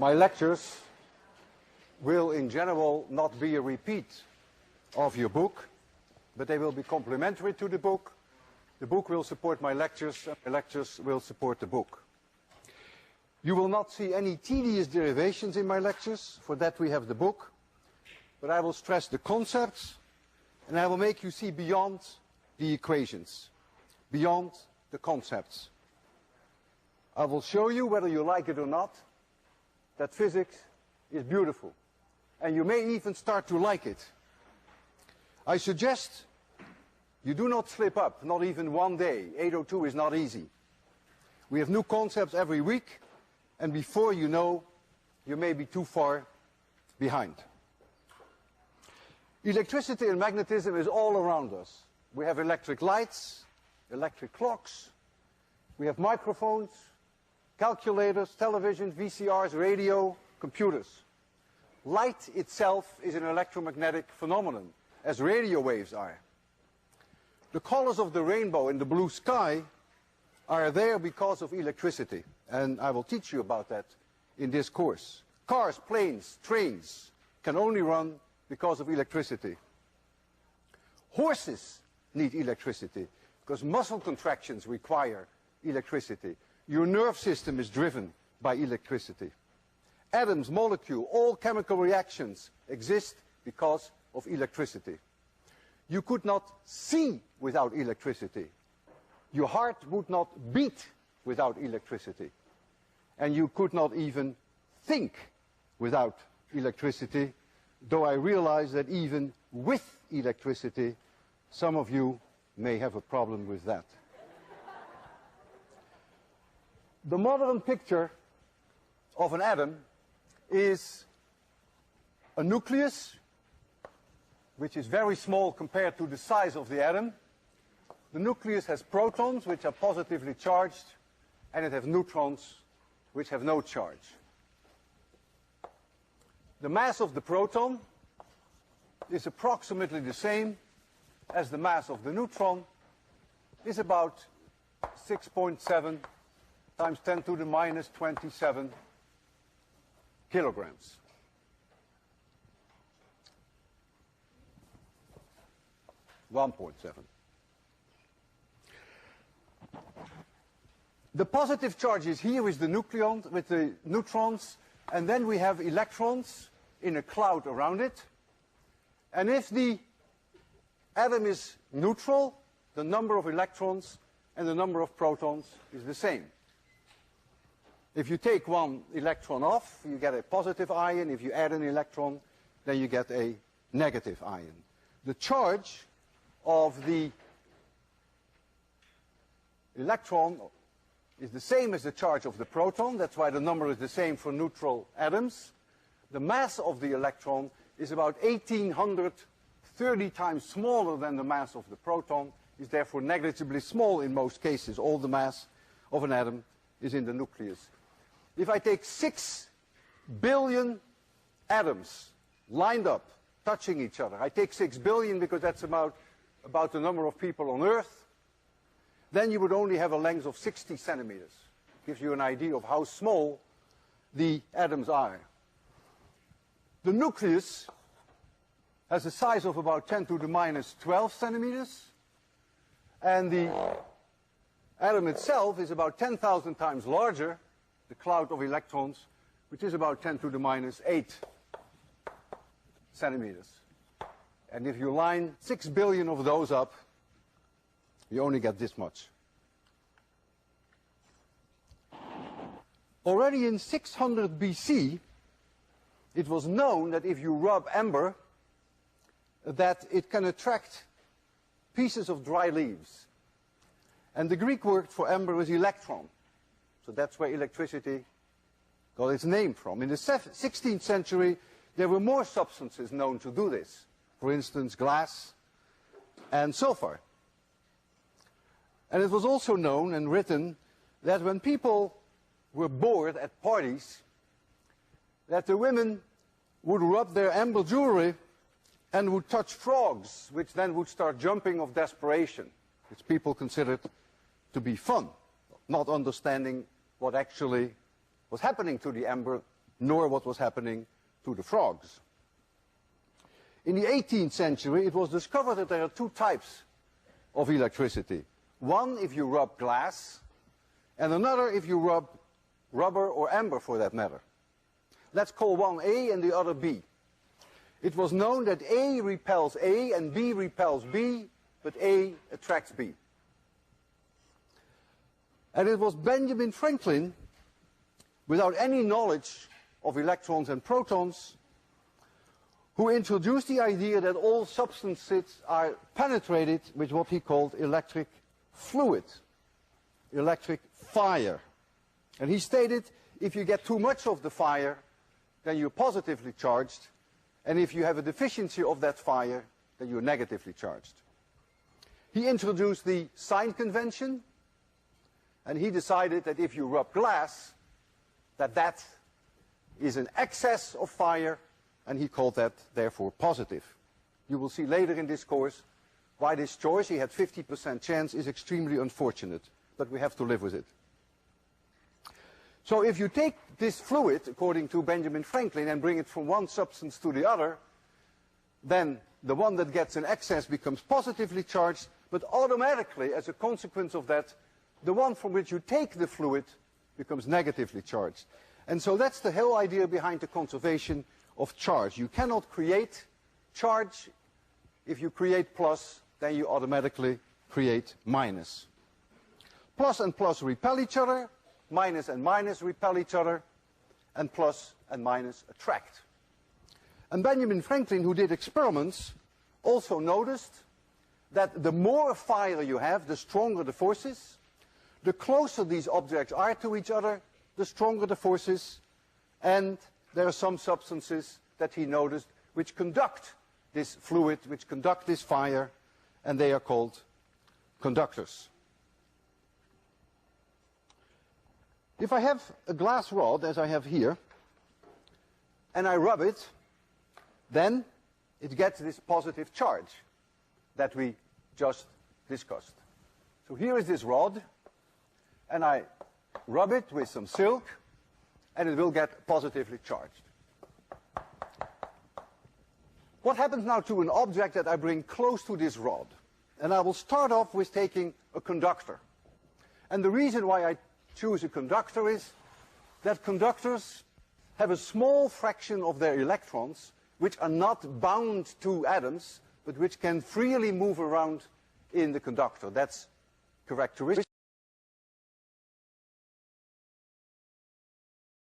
My lectures will in general not be a repeat of your book, but they will be complementary to the book. The book will support my lectures, and my lectures will support the book. You will not see any tedious derivations in my lectures. For that we have the book. But I will stress the concepts, and I will make you see beyond the equations, beyond the concepts. I will show you, whether you like it or not, that physics is beautiful. And you may even start to like it. I suggest you do not slip up, not even one day. 802 is not easy. We have new concepts every week, and before you know, you may be too far behind. Electricity and magnetism is all around us. We have electric lights, electric clocks, we have microphones, calculators, television, VCRs, radio, computers. Light itself is an electromagnetic phenomenon, as radio waves are. The colors of the rainbow in the blue sky are there because of electricity, and I will teach you about that in this course. Cars, planes, trains can only run because of electricity. Horses need electricity because muscle contractions require electricity. Your nerve system is driven by electricity. Atoms, molecules, all chemical reactions exist because of electricity. You could not see without electricity. Your heart would not beat without electricity. And you could not even think without electricity, though I realize that even with electricity, some of you may have a problem with that. The modern picture of an atom is a nucleus, which is very small compared to the size of the atom. The nucleus has protons, which are positively charged, and it has neutrons, which have no charge. The mass of the proton is approximately the same as the mass of the neutron, is about 6.7 times 10 to the minus 27 kilograms. The positive charge is here with the nucleon, with the neutrons, and then we have electrons in a cloud around it. And if the atom is neutral, the number of electrons and the number of protons is the same. If you take one electron off, you get a positive ion. If you add an electron, then you get a negative ion. The charge of the electron is the same as the charge of the proton. That's why the number is the same for neutral atoms. The mass of the electron is about 1,830 times smaller than the mass of the proton, is therefore negligibly small in most cases. All the mass of an atom is in the nucleus. If I take 6 billion atoms lined up, touching each other, I take 6 billion because that's about the number of people on Earth, then you would only have a length of 60 centimeters. Gives you an idea of how small the atoms are. The nucleus has a size of about 10 to the minus 12 centimeters, and the atom itself is about 10,000 times larger, the cloud of electrons, which is about 10 to the minus 8 centimeters. And if you line 6 billion of those up, you only get this much. Already in 600 BC, it was known that if you rub amber, that it can attract pieces of dry leaves. And the Greek word for amber is electron. So that's where electricity got its name from. In the 16th century, there were more substances known to do this. For instance, glass and sulfur. And it was also known and written that when people were bored at parties, that the women would rub their amber jewelry and would touch frogs, which then would start jumping of desperation, which people considered to be fun, not understanding what actually was happening to the amber nor what was happening to the frogs. In the 18th century, it was discovered that there are two types of electricity. One if you rub glass, and another if you rub rubber or amber for that matter. Let's call one A and the other B. It was known that A repels A and B repels B, but A attracts B. And it was Benjamin Franklin, without any knowledge of electrons and protons, who introduced the idea that all substances are penetrated with what he called electric fluid, electric fire. And he stated, if you get too much of the fire, then you're positively charged, and if you have a deficiency of that fire, then you're negatively charged. He introduced the sign convention, and he decided that if you rub glass, that is an excess of fire, and he called that, therefore, positive. You will see later in this course why this choice, he had 50% chance, is extremely unfortunate, but we have to live with it. So if you take this fluid, according to Benjamin Franklin, and bring it from one substance to the other, then the one that gets an excess becomes positively charged, but automatically, as a consequence of that, the one from which you take the fluid becomes negatively charged. And so that's the whole idea behind the conservation of charge. You cannot create charge. If you create plus, then you automatically create minus. Plus and plus repel each other, minus and minus repel each other, and plus and minus attract. And Benjamin Franklin, who did experiments, also noticed that the more fire you have, the stronger the forces. The closer these objects are to each other, the stronger the forces. And there are some substances that he noticed which conduct this fluid, which conduct this fire, and they are called conductors. If I have a glass rod, as I have here, and I rub it, then it gets this positive charge that we just discussed. So here is this rod, and I rub it with some silk, and it will get positively charged. What happens now to an object that I bring close to this rod? And I will start off with taking a conductor. And the reason why I choose a conductor is that conductors have a small fraction of their electrons which are not bound to atoms, but which can freely move around in the conductor. That's characteristic.